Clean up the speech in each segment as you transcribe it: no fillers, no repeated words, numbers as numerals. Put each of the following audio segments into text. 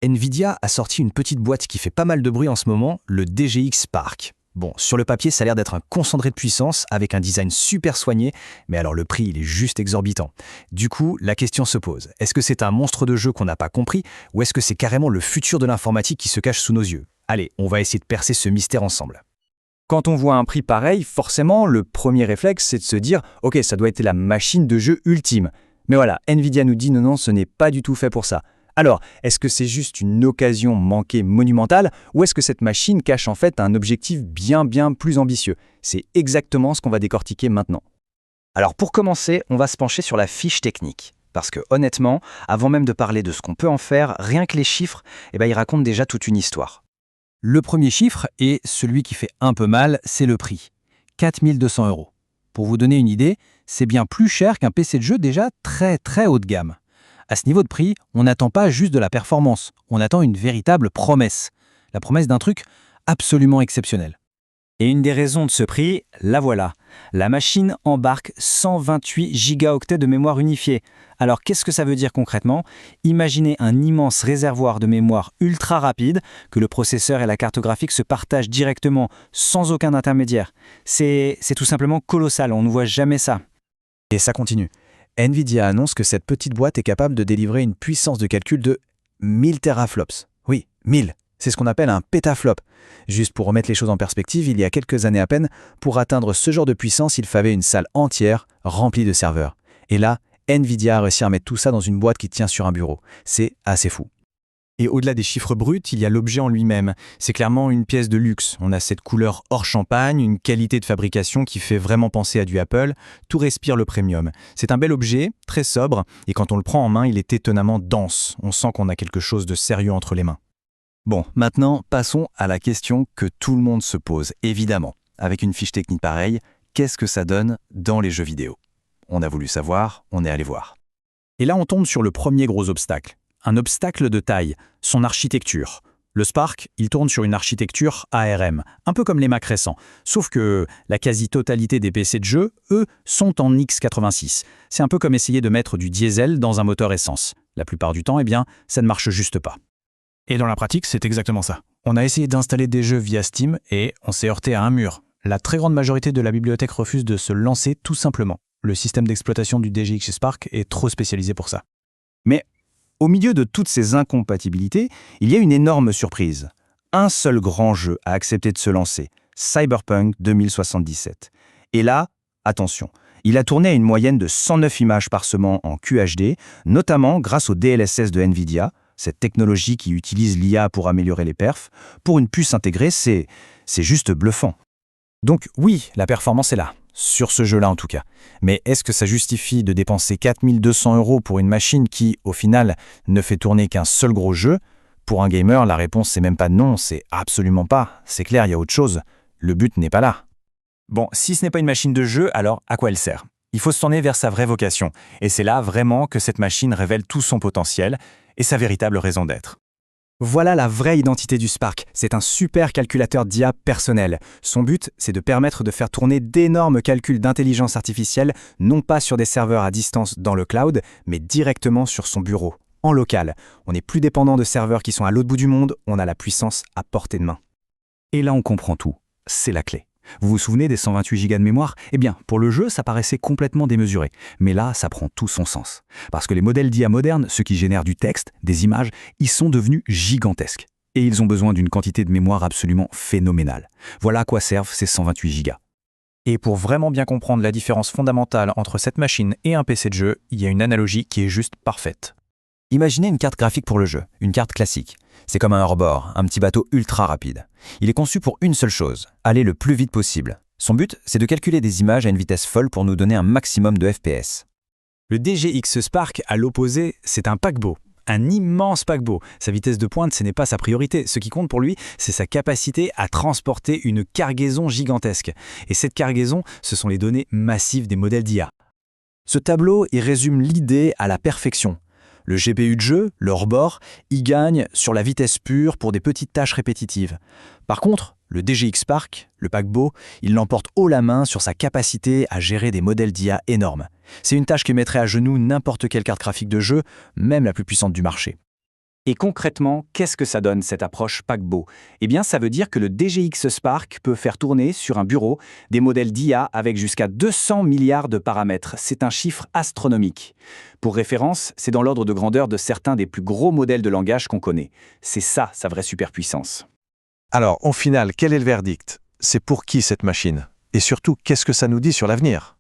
Nvidia a sorti une petite boîte qui fait pas mal de bruit en ce moment, le DGX Spark. Bon, sur le papier, ça a l'air d'être un concentré de puissance avec un design super soigné, mais alors le prix, il est juste exorbitant. Du coup, la question se pose. Est-ce que c'est un monstre de jeu qu'on n'a pas compris ou est-ce que c'est carrément le futur de l'informatique qui se cache sous nos yeux? Allez, on va essayer de percer ce mystère ensemble. Quand on voit un prix pareil, forcément, le premier réflexe, c'est de se dire « Ok, ça doit être la machine de jeu ultime ». Mais voilà, Nvidia nous dit « Non, ce n'est pas du tout fait pour ça ». Alors, est-ce que c'est juste une occasion manquée monumentale ou est-ce que cette machine cache en fait un objectif bien plus ambitieux? C'est exactement ce qu'on va décortiquer maintenant. Alors pour commencer, on va se pencher sur la fiche technique. Parce que honnêtement, avant même de parler de ce qu'on peut en faire, rien que les chiffres, ils racontent déjà toute une histoire. Le premier chiffre, et celui qui fait un peu mal, c'est le prix. 4 200 €. Pour vous donner une idée, c'est bien plus cher qu'un PC de jeu déjà très haut de gamme. À ce niveau de prix, on n'attend pas juste de la performance, on attend une véritable promesse. La promesse d'un truc absolument exceptionnel. Et une des raisons de ce prix, la voilà. La machine embarque 128 gigaoctets de mémoire unifiée. Alors qu'est-ce que ça veut dire concrètement? Imaginez un immense réservoir de mémoire ultra rapide que le processeur et la carte graphique se partagent directement, sans aucun intermédiaire. C'est tout simplement colossal, on ne voit jamais ça. Et ça continue. Nvidia annonce que cette petite boîte est capable de délivrer une puissance de calcul de 1000 teraflops. Oui, 1000. C'est ce qu'on appelle un pétaflop. Juste pour remettre les choses en perspective, il y a quelques années à peine, pour atteindre ce genre de puissance, il fallait une salle entière remplie de serveurs. Et là, Nvidia a réussi à mettre tout ça dans une boîte qui tient sur un bureau. C'est assez fou. Et au-delà des chiffres bruts, il y a l'objet en lui-même. C'est clairement une pièce de luxe. On a cette couleur hors champagne, une qualité de fabrication qui fait vraiment penser à du Apple. Tout respire le premium. C'est un bel objet, très sobre, et quand on le prend en main, il est étonnamment dense. On sent qu'on a quelque chose de sérieux entre les mains. Bon, maintenant, passons à la question que tout le monde se pose, évidemment. Avec une fiche technique pareille, qu'est-ce que ça donne dans les jeux vidéo? On a voulu savoir, on est allé voir. Et là, on tombe sur le premier gros obstacle. Un obstacle de taille, son architecture. Le Spark, il tourne sur une architecture ARM, un peu comme les Mac récents. Sauf que la quasi-totalité des PC de jeu, eux, sont en x86. C'est un peu comme essayer de mettre du diesel dans un moteur essence. La plupart du temps, ça ne marche juste pas. Et dans la pratique, c'est exactement ça. On a essayé d'installer des jeux via Steam et on s'est heurté à un mur. La très grande majorité de la bibliothèque refuse de se lancer tout simplement. Le système d'exploitation du DGX Spark est trop spécialisé pour ça. Mais au milieu de toutes ces incompatibilités, il y a une énorme surprise. Un seul grand jeu a accepté de se lancer, Cyberpunk 2077. Et là, attention, il a tourné à une moyenne de 109 images par seconde en QHD, notamment grâce au DLSS de Nvidia, cette technologie qui utilise l'IA pour améliorer les perfs. Pour une puce intégrée, c'est juste bluffant. Donc oui, la performance est là. Sur ce jeu-là en tout cas. Mais est-ce que ça justifie de dépenser 4 200 € pour une machine qui, au final, ne fait tourner qu'un seul gros jeu? Pour un gamer, la réponse c'est même pas non, c'est absolument pas. C'est clair, il y a autre chose. Le but n'est pas là. Bon, si ce n'est pas une machine de jeu, alors à quoi elle sert? Il faut se tourner vers sa vraie vocation. Et c'est là vraiment que cette machine révèle tout son potentiel et sa véritable raison d'être. Voilà la vraie identité du Spark. C'est un super calculateur d'IA personnel. Son but, c'est de permettre de faire tourner d'énormes calculs d'intelligence artificielle, non pas sur des serveurs à distance dans le cloud, mais directement sur son bureau, en local. On n'est plus dépendant de serveurs qui sont à l'autre bout du monde, on a la puissance à portée de main. Et là, on comprend tout. C'est la clé. Vous vous souvenez des 128 Go de mémoire? Eh bien, pour le jeu, ça paraissait complètement démesuré. Mais là, ça prend tout son sens. Parce que les modèles d'IA modernes, ceux qui génèrent du texte, des images, ils sont devenus gigantesques. Et ils ont besoin d'une quantité de mémoire absolument phénoménale. Voilà à quoi servent ces 128 Go. Et pour vraiment bien comprendre la différence fondamentale entre cette machine et un PC de jeu, il y a une analogie qui est juste parfaite. Imaginez une carte graphique pour le jeu, une carte classique. C'est comme un hors-bord, un petit bateau ultra rapide. Il est conçu pour une seule chose, aller le plus vite possible. Son but, c'est de calculer des images à une vitesse folle pour nous donner un maximum de FPS. Le DGX Spark, à l'opposé, c'est un paquebot. Un immense paquebot. Sa vitesse de pointe, ce n'est pas sa priorité. Ce qui compte pour lui, c'est sa capacité à transporter une cargaison gigantesque. Et cette cargaison, ce sont les données massives des modèles d'IA. Ce tableau, il résume l'idée à la perfection. Le GPU de jeu, le hors-bord, y gagne sur la vitesse pure pour des petites tâches répétitives. Par contre, le DGX Spark, le paquebot, il l'emporte haut la main sur sa capacité à gérer des modèles d'IA énormes. C'est une tâche qui mettrait à genoux n'importe quelle carte graphique de jeu, même la plus puissante du marché. Et concrètement, qu'est-ce que ça donne cette approche paquebot? Eh bien, ça veut dire que le DGX Spark peut faire tourner sur un bureau des modèles d'IA avec jusqu'à 200 milliards de paramètres. C'est un chiffre astronomique. Pour référence, c'est dans l'ordre de grandeur de certains des plus gros modèles de langage qu'on connaît. C'est ça, sa vraie superpuissance. Alors, au final, quel est le verdict? C'est pour qui cette machine? Et surtout, qu'est-ce que ça nous dit sur l'avenir?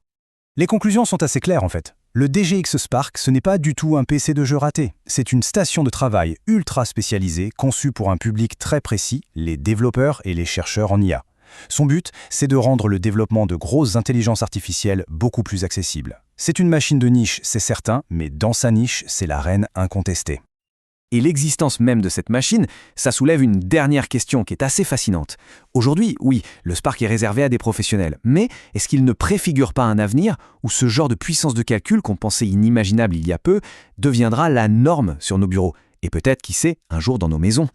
Les conclusions sont assez claires en fait. Le DGX Spark, ce n'est pas du tout un PC de jeu raté. C'est une station de travail ultra spécialisée, conçue pour un public très précis, les développeurs et les chercheurs en IA. Son but, c'est de rendre le développement de grosses intelligences artificielles beaucoup plus accessible. C'est une machine de niche, c'est certain, mais dans sa niche, c'est la reine incontestée. Et l'existence même de cette machine, ça soulève une dernière question qui est assez fascinante. Aujourd'hui, oui, le Spark est réservé à des professionnels, mais est-ce qu'il ne préfigure pas un avenir où ce genre de puissance de calcul qu'on pensait inimaginable il y a peu deviendra la norme sur nos bureaux, et peut-être, qui sait, un jour dans nos maisons?